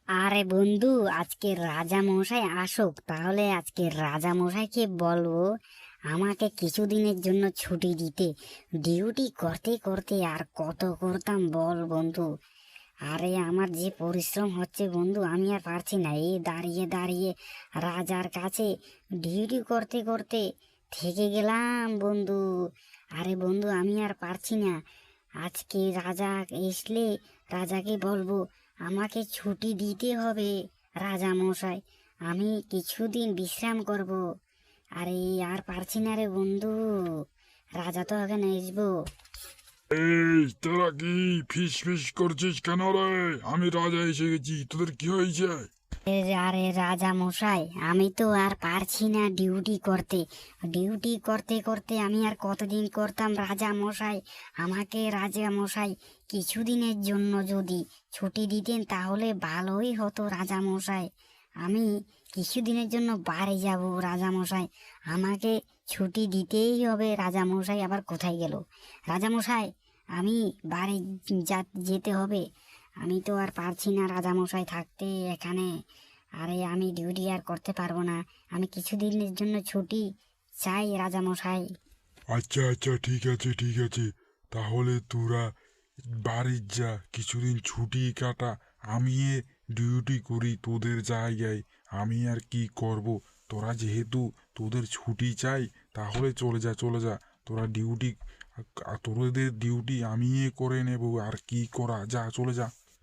আরে বন্ধু, আজকে রাজা মশাই আসুক, তাহলে আজকে রাজা মশাইকে বলবো আমাকে কিছুদিনের জন্য ছুটি দিতে। ডিউটি করতে করতে আর কত করতাম বল বন্ধু। আরে আমার যে পরিশ্রম হচ্ছে বন্ধু, আমি আর পারছি না এই দাঁড়িয়ে দাঁড়িয়ে রাজার কাছে ডিউটি করতে করতে থেকে গেলাম বন্ধু। আরে বন্ধু, আমি আর পারছি না। আজকে রাজা আসলে রাজাকে বলবো আমাকে ছুটি দিতে হবে রাজা মশাই, আমি কিছুদিন বিশ্রাম করব। আরে আর পারছি না রে বন্ধু, রাজা তো এখন আসবো। এই তোরা কি ফিস ফিস করছিস কেন রে? আমি রাজা এসে গেছি, তোদের কি হয়েছে? আরে রাজা মশাই, আমি তো আর পারছি না ডিউটি করতে। ডিউটি করতে করতে আমি আর কতদিন করতাম রাজা মশাই। আমাকে রাজা মশাই কিছুদিনের জন্য যদি ছুটি দিতেন তাহলে ভালোই হতো রাজা মশাই। আমি কিছুদিনের জন্য বাড়ি যাব রাজা মশাই, আমাকে ছুটি দিতেই হবে রাজা মশাই। আবার কোথায় গেল রাজা মশাই? আমি বাড়ি যেতে হবে। আমি তো আর পারছি না রাজামশাই থাকতে এখানে। আরে আমি ডিউটি আর করতে পারবো না, আমি কিছুদিনের জন্য ছুটি চাই রাজামশাই। আচ্ছা আচ্ছা, ঠিক আছে ঠিক আছে, তাহলে তোরা বাড়ি যা, কিছুদিন ছুটি কাটা। আমি ডিউটি করি তোদের জায়গায়। আমি আর কি করব? তোরা যেহেতু তোদের ছুটি চাই, তাহলে চলে যা চলে যা। তোরা ডিউটি, তোদের ডিউটি আমি করে নেব, আর কি করা, যা চলে যা।